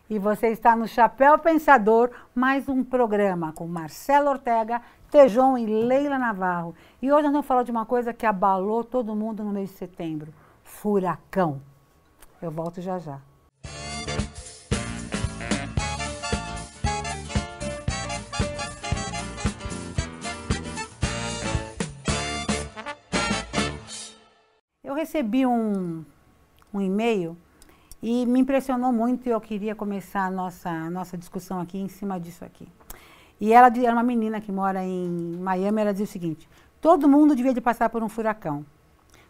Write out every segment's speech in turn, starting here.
E você está no Chapéu Pensador, mais um programa com Marcelo Ortega, Tejon e Leila Navarro. E hoje nós vamos falar de uma coisa que abalou todo mundo no mês de setembro. Furacão. Eu volto já já. Eu recebi um e-mail e me impressionou muito e eu queria começar a nossa discussão aqui em cima disso aqui. E ela era uma menina que mora em Miami, ela dizia o seguinte: todo mundo devia de passar por um furacão.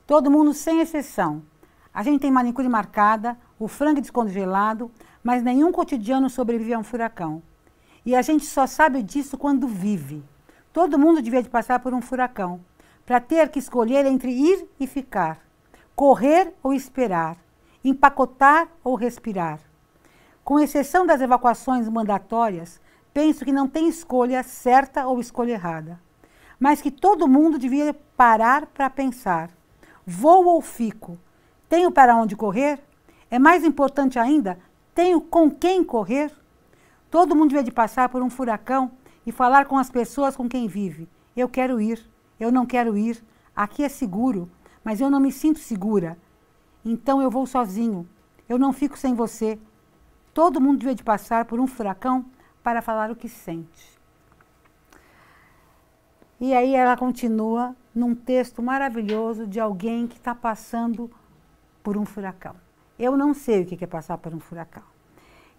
Todo mundo, sem exceção. A gente tem manicure marcada, o frango descongelado, mas nenhum cotidiano sobrevive a um furacão. E a gente só sabe disso quando vive. Todo mundo devia de passar por um furacão, para ter que escolher entre ir e ficar, correr ou esperar, empacotar ou respirar. Com exceção das evacuações mandatórias, penso que não tem escolha certa ou escolha errada, mas que todo mundo devia parar para pensar. Vou ou fico? Tenho para onde correr? É mais importante ainda, tenho com quem correr? Todo mundo devia de passar por um furacão e falar com as pessoas com quem vive. Eu quero ir, eu não quero ir, aqui é seguro, mas eu não me sinto segura. Então eu vou sozinho, eu não fico sem você. Todo mundo devia de passar por um furacão para falar o que sente. E aí ela continua num texto maravilhoso de alguém que está passando por um furacão. Eu não sei o que é passar por um furacão.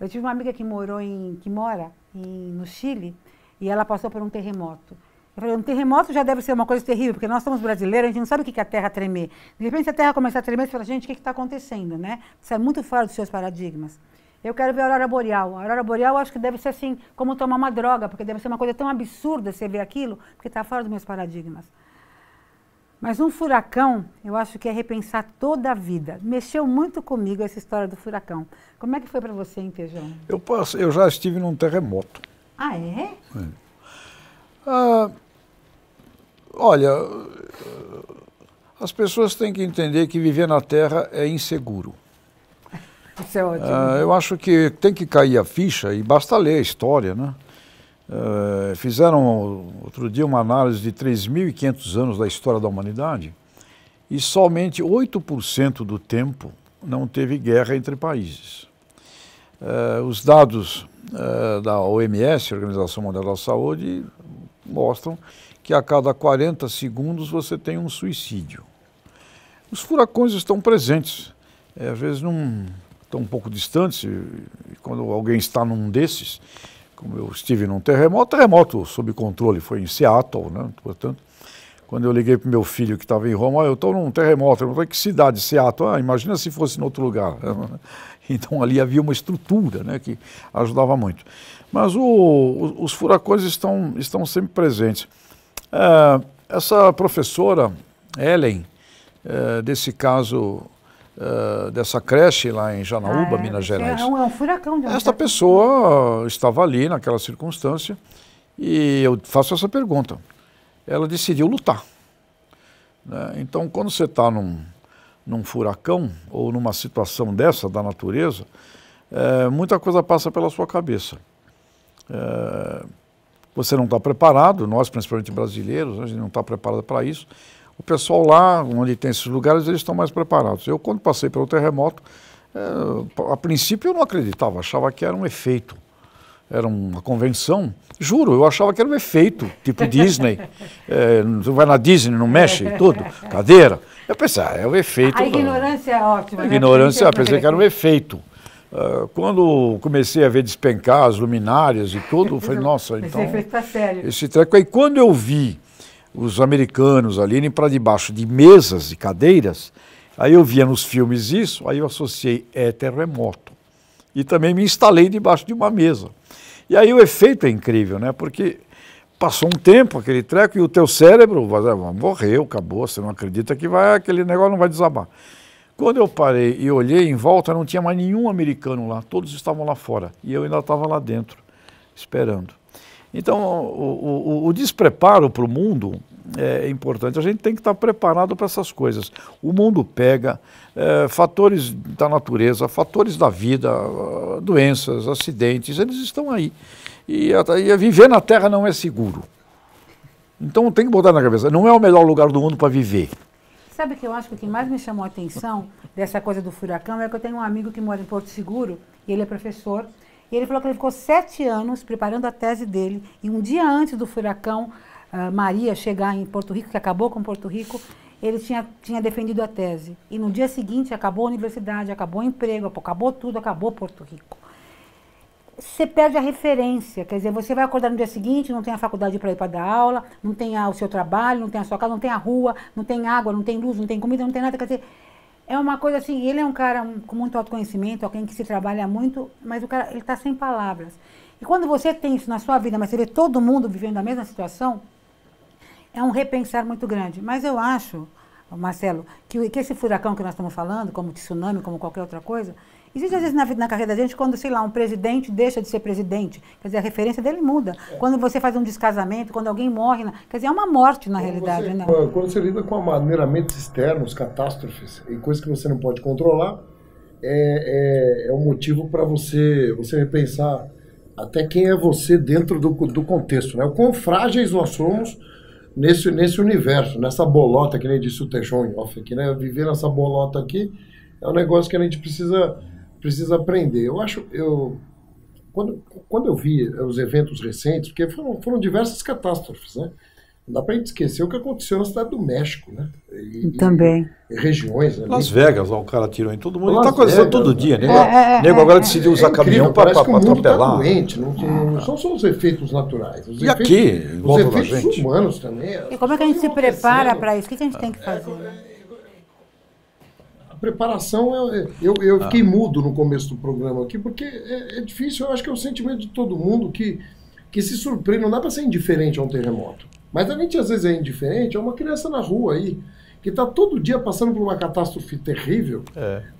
Eu tive uma amiga que mora no Chile e ela passou por um terremoto. Eu falei, um terremoto já deve ser uma coisa terrível, porque nós somos brasileiros, a gente não sabe o que é a terra tremer. De repente, se a terra começar a tremer, você fala, gente, o que está acontecendo, né? Isso é muito fora dos seus paradigmas. Eu quero ver a aurora boreal. A aurora boreal eu acho que deve ser assim, como tomar uma droga, porque deve ser uma coisa tão absurda você ver aquilo, porque está fora dos meus paradigmas. Mas um furacão, eu acho que é repensar toda a vida. Mexeu muito comigo essa história do furacão. Como é que foi para você, hein, Tejão? Eu já estive num terremoto. Ah, é? Olha, as pessoas têm que entender que viver na Terra é inseguro. Isso é ótimo. Eu acho que tem que cair a ficha e basta ler a história, né? Fizeram outro dia uma análise de 3.500 anos da história da humanidade e somente 8% do tempo não teve guerra entre países. Os dados da OMS, Organização Mundial da Saúde, mostram que a cada 40 segundos você tem um suicídio. Os furacões estão presentes, às vezes estão um pouco distantes, e quando alguém está num desses, como eu estive num terremoto sob controle, foi em Seattle, né? Portanto, quando eu liguei para o meu filho que estava em Roma, eu estou num terremoto, eu falei, que cidade? Seattle? Imagina se fosse em outro lugar. Então ali havia uma estrutura, né, que ajudava muito. Mas os furacões estão sempre presentes. Essa professora, Ellen, desse caso, dessa creche lá em Janaúba, Minas Gerais. É um furacão. Esta pessoa estava ali naquela circunstância e eu faço essa pergunta. Ela decidiu lutar, né? Então, quando você está num furacão ou numa situação dessa da natureza, muita coisa passa pela sua cabeça. Você não está preparado, nós principalmente brasileiros, a gente não está preparado para isso. O pessoal lá, onde tem esses lugares, eles estão mais preparados. Eu, quando passei pelo terremoto, a princípio eu não acreditava, achava que era um efeito. Era uma convenção. Juro, eu achava que era um efeito, tipo Disney. Você vai na Disney, não mexe e tudo, cadeira. Eu pensei, é o efeito. A ignorância é ótima. A ignorância, eu pensei que era um efeito. Quando comecei a ver despencar as luminárias e tudo, eu falei, nossa, então... Esse efeito tá sério. Esse treco. Aí quando eu vi os americanos ali indo para debaixo de mesas e cadeiras, aí eu via nos filmes isso, aí eu associei terremoto. E também me instalei debaixo de uma mesa. E aí o efeito é incrível, né? Porque passou um tempo aquele treco e o teu cérebro morreu, acabou, você não acredita que aquele negócio não vai desabar. Quando eu parei e olhei em volta, não tinha mais nenhum americano lá, todos estavam lá fora. E eu ainda estava lá dentro, esperando. Então, o despreparo para o mundo é importante. A gente tem que estar preparado para essas coisas. O mundo pega fatores da natureza, fatores da vida, doenças, acidentes, eles estão aí. E viver na Terra não é seguro. Então tem que botar na cabeça, não é o melhor lugar do mundo para viver. Sabe que eu acho que o que mais me chamou a atenção dessa coisa do furacão é que eu tenho um amigo que mora em Porto Seguro, e ele é professor, e ele falou que ele ficou 7 anos preparando a tese dele, e um dia antes do furacão Maria chegar em Porto Rico, que acabou com Porto Rico, ele tinha defendido a tese. E no dia seguinte acabou a universidade, acabou o emprego, acabou tudo, acabou Porto Rico. Você perde a referência, quer dizer, você vai acordar no dia seguinte, não tem a faculdade para ir para dar aula, não tem o seu trabalho, não tem a sua casa, não tem a rua, não tem água, não tem luz, não tem comida, não tem nada, quer dizer, é uma coisa assim, ele é um cara com muito autoconhecimento, alguém que se trabalha muito, mas o cara, ele está sem palavras. E quando você tem isso na sua vida, mas você vê todo mundo vivendo a mesma situação, é um repensar muito grande. Mas eu acho, Marcelo, que esse furacão que nós estamos falando, como tsunami, como qualquer outra coisa, existe às vezes na carreira da gente quando, sei lá, um presidente deixa de ser presidente. Quer dizer, a referência dele muda. Quando você faz um descasamento, quando alguém morre, quer dizer, é uma morte na realidade. Né? Quando você lida com amaneiramentos externos, catástrofes e coisas que você não pode controlar, é um motivo para você repensar até quem é você dentro do contexto. Né? O quão frágeis nós somos nesse universo, nessa bolota, que nem disse o Teixão em off aqui, né? Viver nessa bolota aqui é um negócio que a gente precisa aprender. Quando eu vi os eventos recentes, porque foram diversas catástrofes, né? Não dá pra gente esquecer o que aconteceu na cidade do México, né? Também. E regiões. Ali. Las Vegas, ó, o cara tirou em todo mundo. Las Está acontecendo Vegas, todo dia. Nego agora decidiu usar caminhão para atropelar. Tá doente, não são só os efeitos naturais. Os efeitos, aqui, os efeitos humanos também. E como é que a gente se prepara para isso? O que a gente tem que fazer? A preparação, eu fiquei mudo no começo do programa aqui, porque é difícil, eu acho que é o sentimento de todo mundo que se surpreende, não dá para ser indiferente a um terremoto. Mas a gente às vezes é indiferente a uma criança na rua aí, que está todo dia passando por uma catástrofe terrível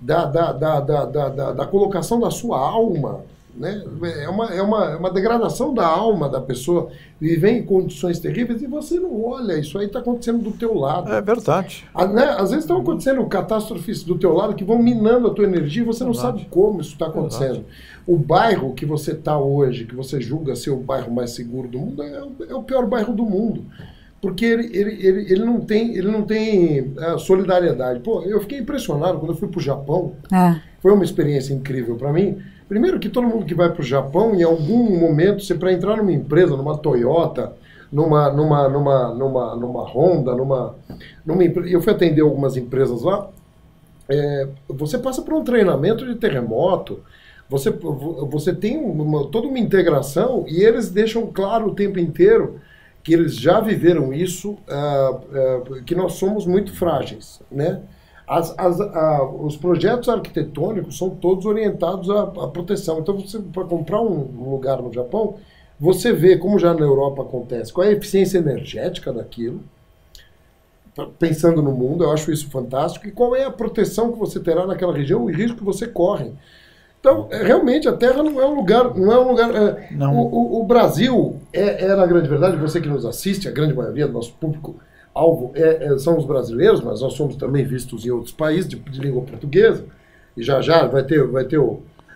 da colocação da sua alma, né? É uma degradação da alma da pessoa, viver em condições terríveis e você não olha, isso aí está acontecendo do teu lado. É verdade. Né? Às vezes estão acontecendo catástrofes do teu lado que vão minando a tua energia e você não sabe como isso está acontecendo. O bairro que você está hoje, que você julga ser o bairro mais seguro do mundo, é o pior bairro do mundo. Porque ele não tem solidariedade. Pô, eu fiquei impressionado quando eu fui para o Japão. Foi uma experiência incrível para mim. Primeiro que todo mundo que vai para o Japão, em algum momento, você para entrar numa empresa, numa Toyota, numa Honda, eu fui atender algumas empresas lá, você passa por um treinamento de terremoto, você tem toda uma integração e eles deixam claro o tempo inteiro que eles já viveram isso, que nós somos muito frágeis, né? Os projetos arquitetônicos são todos orientados à proteção. Então, você para comprar um lugar no Japão, você vê, como já na Europa acontece, qual é a eficiência energética daquilo, pensando no mundo, eu acho isso fantástico, e qual é a proteção que você terá naquela região, o risco que você corre. Então, realmente, a Terra não é um lugar... O Brasil na grande verdade, você que nos assiste, a grande maioria do nosso público-alvo são os brasileiros, mas nós somos também vistos em outros países de língua portuguesa, e já vai ter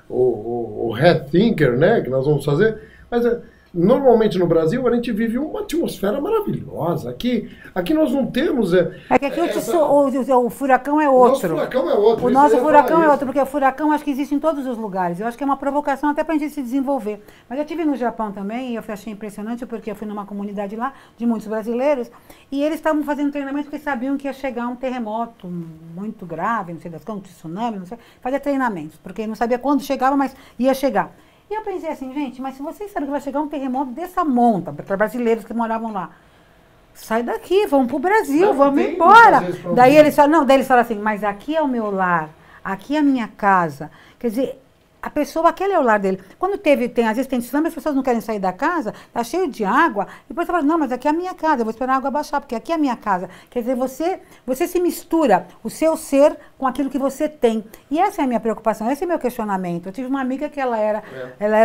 o Red Thinker, né, que nós vamos fazer, mas normalmente no Brasil a gente vive uma atmosfera maravilhosa. Aqui nós não temos... É que aqui o furacão é outro. O nosso furacão é outro. O nosso furacão é outro, porque o furacão acho que existe em todos os lugares. Eu acho que é uma provocação até para a gente se desenvolver. Mas eu estive no Japão também e eu achei impressionante porque eu fui numa comunidade lá de muitos brasileiros e eles estavam fazendo treinamento porque sabiam que ia chegar um terremoto muito grave, não sei das contas, tsunami, não sei. Fazia treinamentos, porque não sabia quando chegava, mas ia chegar. E eu pensei assim, gente, mas se vocês sabem que vai chegar um terremoto dessa monta, para brasileiros que moravam lá, sai daqui, vamos pro Brasil, vamos embora. Daí eles falaram assim, mas aqui é o meu lar, aqui é a minha casa. Quer dizer, a pessoa, aquele é o lar dele. Quando às vezes tem tsunami, as pessoas não querem sair da casa, tá cheio de água, depois você fala, não, mas aqui é a minha casa, eu vou esperar a água baixar, porque aqui é a minha casa. Quer dizer, você se mistura o seu ser com aquilo que você tem. E essa é a minha preocupação, esse é o meu questionamento. Eu tive uma amiga que ela era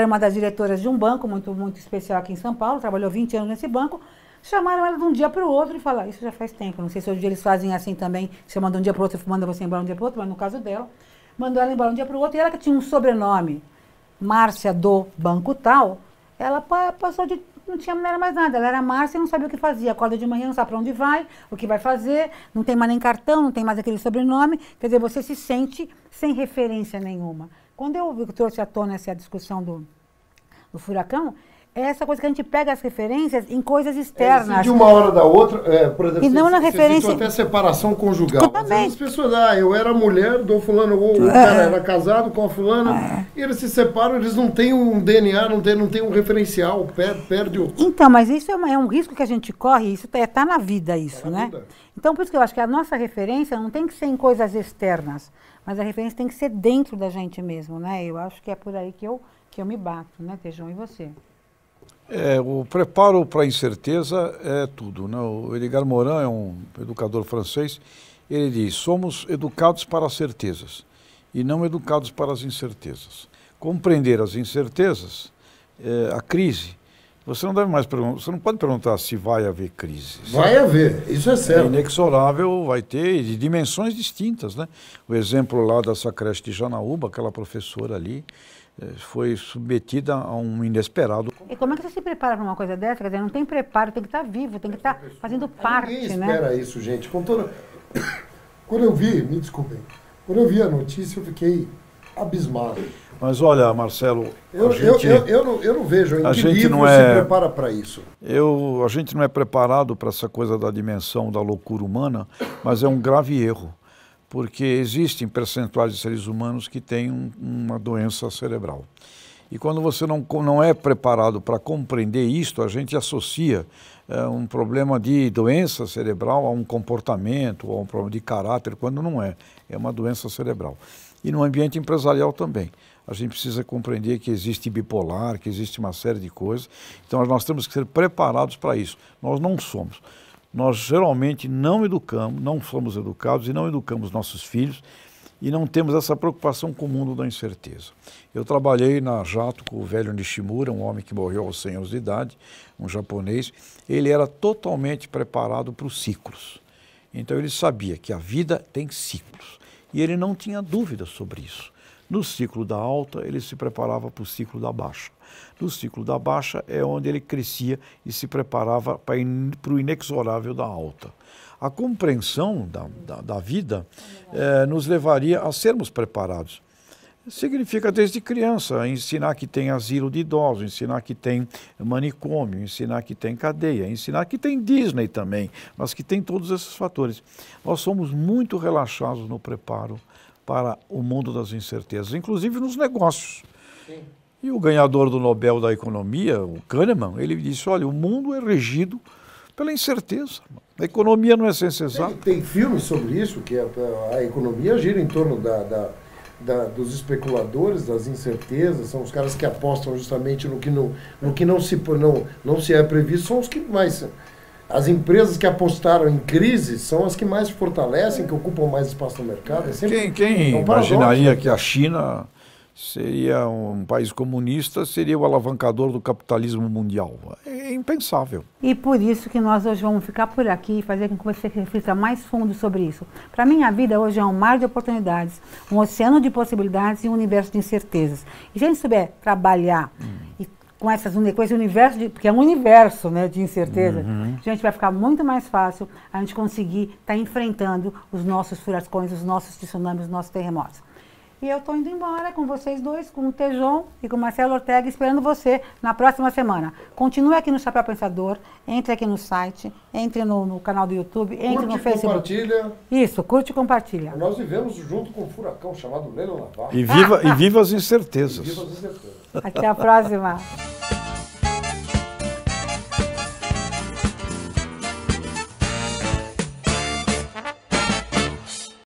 uma das diretoras de um banco muito, muito especial aqui em São Paulo, trabalhou 20 anos nesse banco, chamaram ela de um dia para o outro e falaram, isso já faz tempo, não sei se hoje eles fazem assim também, chamando de um dia para o outro, manda você embora um dia para o outro, mas no caso dela, mandou ela embora um dia para o outro, e ela que tinha um sobrenome, Márcia do Banco Tal, ela passou de, não tinha mais nada, ela era Márcia e não sabia o que fazia, acorda de manhã, não sabe para onde vai, o que vai fazer, não tem mais nem cartão, não tem mais aquele sobrenome, quer dizer, você se sente sem referência nenhuma. Quando eu trouxe à tona essa discussão do furacão, é essa coisa que a gente pega as referências em coisas externas. De uma hora da outra, por exemplo, e não na referência. Até separação conjugal. As pessoas, eu era mulher do fulano, ou o cara era casado com a fulana, e eles se separam, eles não têm um DNA, não tem um referencial, perde o... Então, mas isso é um risco que a gente corre, isso tá na vida, isso, tá na vida. Então, por isso que eu acho que a nossa referência não tem que ser em coisas externas, mas a referência tem que ser dentro da gente mesmo, né? Eu acho que é por aí que eu me bato, né, Tejão? E você? O preparo para a incerteza é tudo, né? O Edgar Morin é um educador francês, ele diz, somos educados para as certezas e não educados para as incertezas. Compreender as incertezas, a crise, você não deve mais perguntar, você não pode perguntar se vai haver crise. Vai haver, isso é certo. É inexorável, vai ter de dimensões distintas, né? O exemplo lá dessa creche de Janaúba, aquela professora ali, foi submetida a um inesperado... E como é que você se prepara para uma coisa dessa? Quer dizer, não tem preparo, tem que estar vivo, tem que estar fazendo parte, ninguém né? espera isso, gente. Quando eu vi, me desculpem, quando eu vi a notícia eu fiquei abismado. Mas olha, Marcelo, eu não vejo em que livro se prepara para isso. A gente não é preparado para essa coisa da dimensão da loucura humana, mas é um grave erro. Porque existem percentuais de seres humanos que têm uma doença cerebral. E quando você não é preparado para compreender isto, a gente associa um problema de doença cerebral a um comportamento, ou a um problema de caráter, quando não é. É uma doença cerebral. E no ambiente empresarial também. A gente precisa compreender que existe bipolar, que existe uma série de coisas. Então nós temos que ser preparados para isso. Nós não somos. Nós geralmente não educamos, não somos educados e não educamos nossos filhos e não temos essa preocupação com o mundo da incerteza. Eu trabalhei na Jato com o velho Nishimura, um homem que morreu aos 100 anos de idade, um japonês. Ele era totalmente preparado para os ciclos. Então ele sabia que a vida tem ciclos e ele não tinha dúvida sobre isso. No ciclo da alta, ele se preparava para o ciclo da baixa. No ciclo da baixa é onde ele crescia e se preparava para o inexorável da alta. A compreensão da vida nos levaria a sermos preparados. Significa desde criança ensinar que tem asilo de idosos, ensinar que tem manicômio, ensinar que tem cadeia, ensinar que tem Disney também, mas que tem todos esses fatores. Nós somos muito relaxados no preparo para o mundo das incertezas, inclusive nos negócios. Sim. E o ganhador do Nobel da Economia, o Kahneman, ele disse, olha, o mundo é regido pela incerteza. A economia não é ciência exata. Tem filmes sobre isso, que a economia gira em torno dos especuladores, das incertezas, são os caras que apostam justamente no que não se é previsto, são os que mais... As empresas que apostaram em crise são as que mais se fortalecem, que ocupam mais espaço no mercado. Quem imaginaria que a China seria um país comunista, seria o alavancador do capitalismo mundial? É impensável. E por isso que nós hoje vamos ficar por aqui e fazer com que você reflita mais fundo sobre isso. Para mim, a vida hoje é um mar de oportunidades, um oceano de possibilidades e um universo de incertezas. E se a gente souber trabalhar com esse universo, porque é um universo, né, de incerteza, a gente vai ficar muito mais fácil a gente conseguir estar enfrentando os nossos furacões, os nossos tsunamis, os nossos terremotos. E eu estou indo embora com vocês dois, com o Tejon e com o Marcelo Ortega, esperando você na próxima semana. Continue aqui no Chapéu Pensador, entre aqui no site, entre no canal do YouTube, entre no Facebook. Compartilha. Isso, curte e compartilha. Nós vivemos junto com um furacão chamado Leila Navarro. E viva as incertezas. E viva as incertezas. Até a próxima.